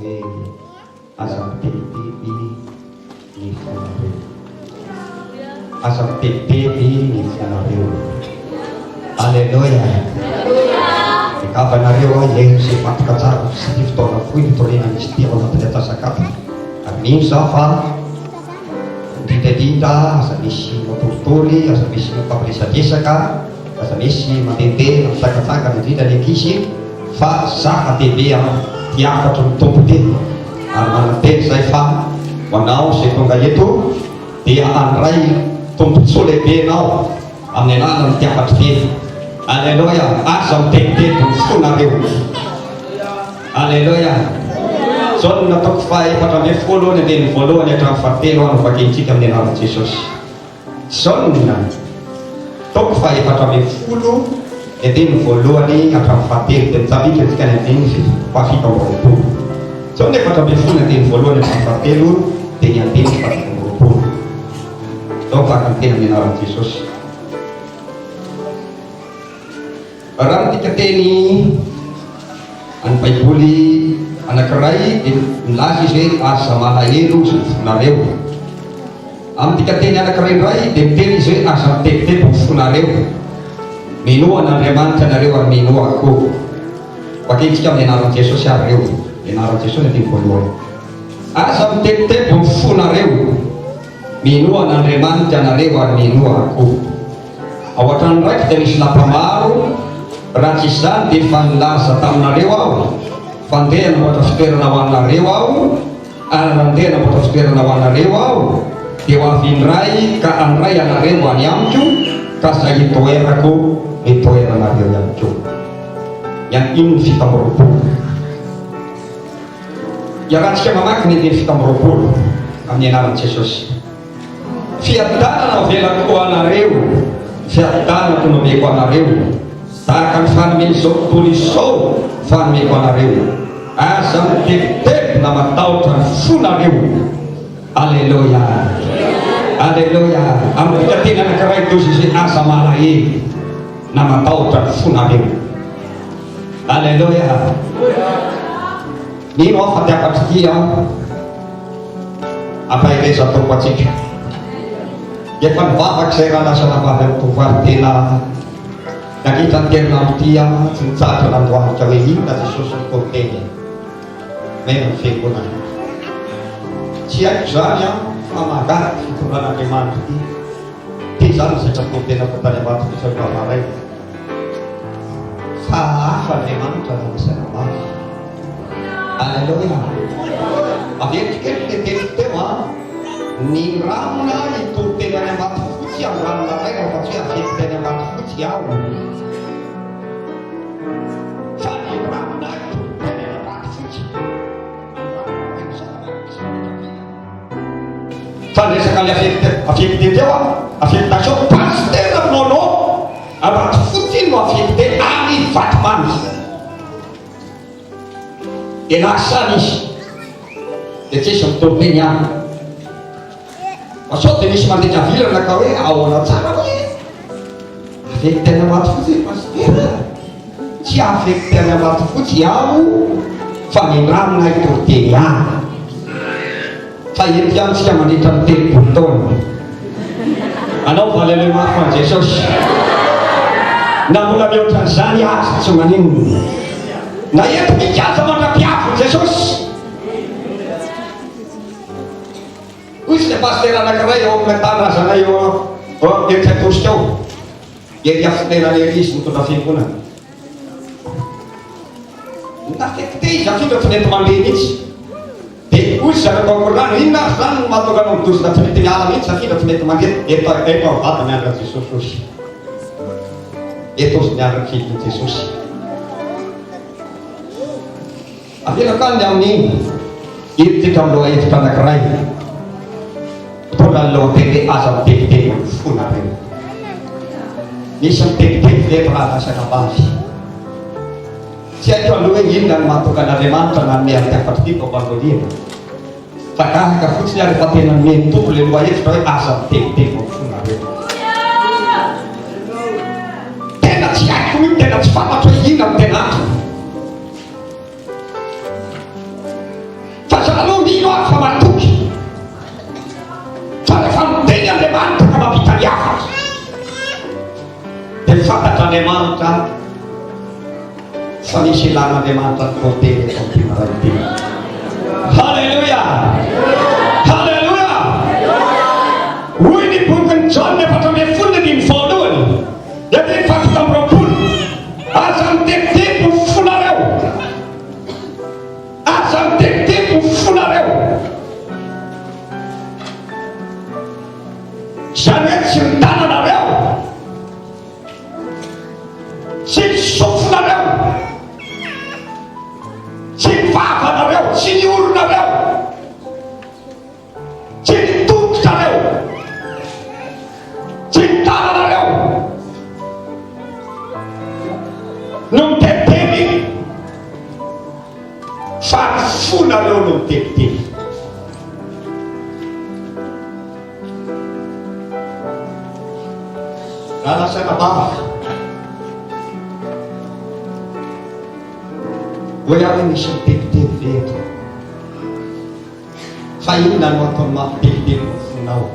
hoe aza mitebiteby ny fianareo, aza mitebiteby ny fianareo. Aleluia. Ikavanareo ilainy izay matoka tsara sy fotoana fohy nitorena nisy tia ao anatin'ny atasakata. Ary nino zaho fa indrindraindrindra aza misy matoritory, aza misy mifampiresadresaka, aza misy mandehandeha mitsangatangana indrindra ny ankizy, fa zaho dehibe tiafatro ny tompo teny ary mananteny zay fa hoanao izay tonga eto dia andray tombontsoa lehibe anao amin'ny anarany tiafatro teny. Aleluia. Aza mitebiteby ny fonareo. Aleluia. Zao no nataoko faha-efatra ambin'ny folo ny andeny voalohany hatramin'ny fahatelo anovakentsika amin'ny anaran'i Jesosy. Zao no nataoko faha-efatra ambin'ny folo ny andeny voalohany hatramin'ny fahatelo dia mitsabika antsika ny andeny fahafito amby roapolo. Zao ny efatra ambin'ny folo ny andeny voalohany hatramin'ny fahatelo dia ny andeny fahafito amby roapolo. Zao tahaka ny tena amin'ny anaran'i Jesosy. Raha tika teny any baiboly anankiray dia milaza izy hoe aza malahelo sy fonareo. Amin'ny tika teny anankiray indray dia miteny izy hoe aza mitebiteby ny fonareo. Minoana Andriamanitra nareo ary minoa koa. Vakentsika amin'ny anaran'i Jesosy ary reo. Anaran'i Jesosy ny voalohany. Aza mitebiteby ny fonareo. Minoana Andriamanitra nareo ary minoa koa. Ao an-trano raiky dia misy lapa maro. Raha tsy izany dia efa nilaza taminareo aho, fandeha namboatra fitoerana ho anareo aho, ary mandeha namboatra fitoerana ho anareo aho, dia ho avy indray ka andray anareo any amiko, ka zay itoerako itoeranareo ihany koa. Ino ny fito amby roapolo. Iarahantsika mamaky ny andeny fito amby roapolo amin'ny anaran'i Jesosy. Fiadanana velako anareo, fiadanana no nomeko anareo. Tahaka ny fanomeny izao tontolo izao fanomeko anareo. Aza mitebiteby na matahotra ny fonareo. Aleluia. Aleluia. Amin'ny fikateny anankiray toy izy aza malahelo na matahotra ny fonareo. Aleluia. Nino aho fa tiafatry ty aho ampahereza tompo atsika. Efa nivavaka izay raha lasa navavy amin'ny tovovavy tena nangitra ny terinandro ty tsy nitsatra nandoahatra hoe inona Jesosy ny konteny mena ny fiangonana. Tsy haiko zany fa mahagaty fitondran'Andriamanitra ty. Ty zany izay trakontena fatany ambato fisavavaray. Fa hafa Andriamanitra na misaina mafy. Aleluia. Avery kely le teny teo ny ramona itony teny any ambato fotsy amin'ny ranona ray raha fa tsy hoe avety teny ambato fotsy aho. Fa ny ramona itony teny any ambato fotsy. Fa resaka le avety teny teo avety tasio pastera nono ambato fotsy no avety teny any vatomany. Dia nasany izy dia tsy izy mitoro teny any. Sao dia misy mandeha avilana ka hoe ahoana tsara hoe avety teny ambato fotsy pastera. Tsy avety teny ambato fotsy aho fa ny ramona itoro teny any. Fa ety amintsika mandritra ny telopolo taona. Anao valele mafy an Jesosy. Na mbola mihoatra an'izany aza tsy manino. Na eto mikaza mandrapiavo Jesosy. Hoy sy le pastera anankiray eo amin'ny tany razanay eo eritreritosika ao. Ery afinenany ery izy mitondra fiangonana. Nafeky te izy afindra tsy mety mandeha mihitsy. Dia hoy zareo tao korano inona ary zany no mahatonga anao midosina tsy mety miala mihitsy afindra tsy mety mandeha. Eto avata miandra Jesosy. Eto sy miandra filiny Jesosy. Avela ka ny amin'ny hiditra amin'loha hevitra anankiray. Tonga aloha teny aza mitebiteby ny fonareo. Misy mitebiteby veto raha nasana bavy. Tsy haiko aloha hoe inona ny mahatonga an'Andriamanitra nanome amin'ny tiafatry ty mpambanoliana. Fa kahaka fotsiny ary fa tena nomeny tompo le loha hevitra hoe aza mitebiteby ny fonareo. Tena tsy haiko io, tena tsy fantatro hoe inona ny tena antony. aloha mino afa matoky fa rehefa miteny Andriamanitra ka mampita ny hafa dia fantatr'Andriamanitra fa misy ilan'Andriamanitra ny foteny eto amin'ny maraiteny. Halleluja! Halleluja! Hoy ny bokin'ny John 4:15 dia ny fahafitamroapolo aza mitetitety ny fonareo, aza mitetitety ny fonareo, izany hoe tsy ny tananareo, tsy ny sofonareo, tsy ny vavanareo, tsy ny oronareo, tsy ny tongotrareo, tsy ny tananareo no mitetiteny fa ny fonareo no mitetiteny. Raha lasaina bavaka hoe aho misy mitetiteny eto fa inona no atao mampitetiteny ny fonao?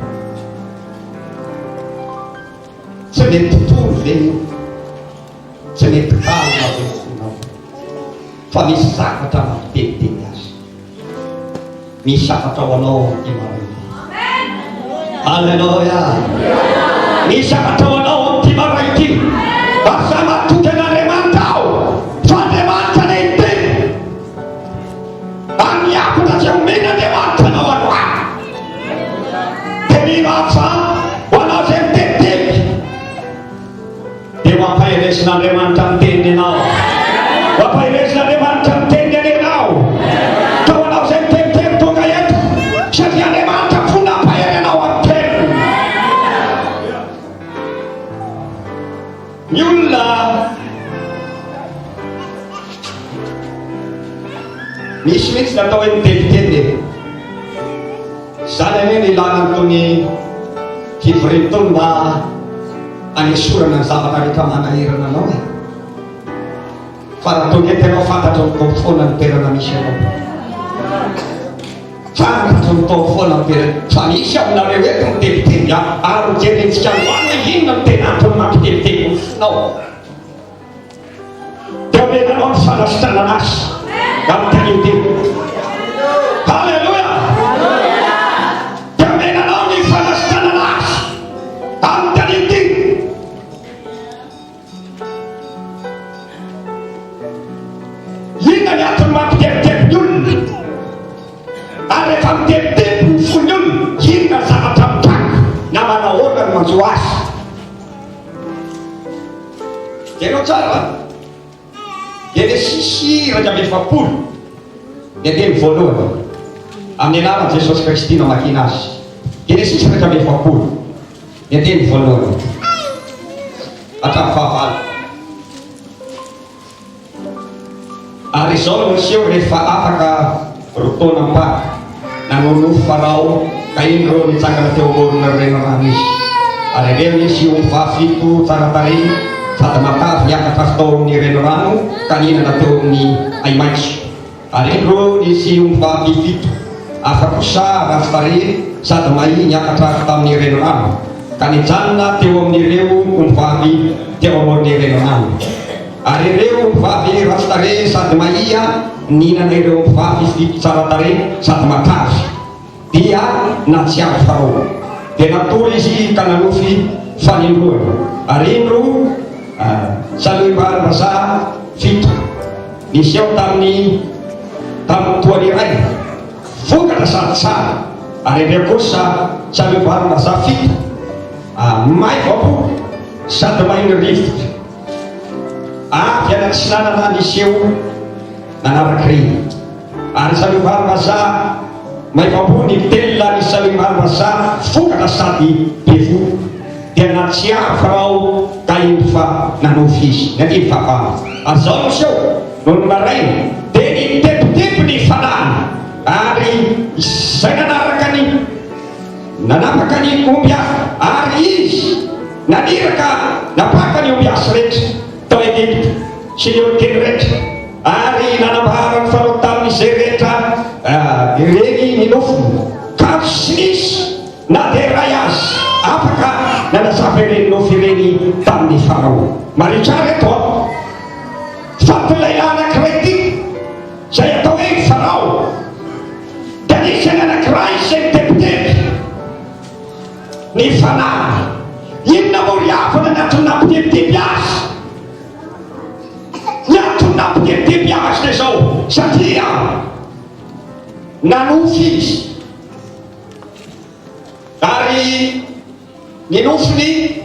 Tsy mety tontolo ve io? Tsy mety kalma ve ny fonao? Fa misy zavatra mampitetiteny azy, misy zavatra ho anao ty maraina. Alleluia! Misy zavatra ho anao ty maraina ity, basa matoky an'Andriamanitra aho fa Andriamanitra lehibe amiakona tsy omena Andriamanitra anao aloha dia mino afa ho anao zay mitetiteny dia mampahiresin'Andriamanitra ny teniny anao, mampahiresin'Andriamanitra ny teniny anao ka ho anao zay mitetiteny tonga eto satria Andriamanitra fona ampahery anao amin'ny teniny. Ny olona misy mihitsy natao hoe mitetiteny zany hoe ny ilana n'itony fivorin'ny tony mba hanesorana ny zavatra rehetra manahirana anao e. Fa raha tonga eto ianao fantatro mitao foana ny toerana misy anao, fantatro mitao foana ny toerana fa misy aminareo eto mitetiteny ary jerentsika loana inona no tena antony mampitetiteny ny fonao dia omenanao ny fanasitrana anazy amin'ny tanio teny. Halleluja! dia omenanao ny fanasitrana anazy amin'ny tanio teny. Inona ny antony mampitetiteny ny olona ary rehefa mitetiteny ny fon'ny olona inona zavatra mitaka na manahorana ny manjo azy. Tenao tsara Genesis 1:20 dia teny voalohany amin'ny anaran'i Jesosy Kristy no makina azy. Genesis 1:20 dia teny voalohany hatramin'ny fahavalo. Ary izao no niseho rehefa afaka rotaona Paka nanonofo Farao ka iny reo nitsangana teo amorona renirano izy. Ary reo nisy ombafito tsara tarehy sady matavy niakatra azy tao amin'ny renirano ka nihinana teo amin'ny aimaitso. Ary iny reo nisy ombavy fito afa kosa ratsy tarehy sady mahi niakatra azy tamin'ny renirano ka nijanona teo amin'ireo ombavy teo amoron'ny renirano. Ary ireo ombavy ratsy tarehy sady mahia nihinana ireo ombavy fito tsara tarehy sady matavy dia natsiaro Farao dia natory izy ka nanofy fanindroany. Ary indro salohim-barim-bazaha fito niseho tamin'ny toany iray vokatra sady tsara. Ary ireo kosa salohim-barim-bazaha fito may vapo sady mahiny rivotra avy any tsy nanana niseho nanaraky. Ary salohim-barim-bazaha may vapo ny telona ny salohim-barim-bazaha vokatra sady bevo dia natsiaro Farao ka iny fa nanofy izy nandiny fahafahana. Ary zao no seho noho ny maraina dia nitepitepy ny fanahiny ary izay nanapaka ny omby hafa ary izy naniraka napaka ny omby hafa rehetra tao Egypte sy ny olo kely rehetra ary nanambara ny Farao tamin'izay rehetra ireny ny nofo ka tsy nisy na dia ray azy afaka nanazava ireny nofo ireny tamin'ny Farao. Maritrary atao fa mpilailay anankiray ty zay atao hoe Farao dia anisany anankiray izay mitepitepy ny fanahy. Inona moa ry havana ny antony nampitepitepy azy? Ny antony nampitepitepy azy le zao satria nanofy izy ary ny nofony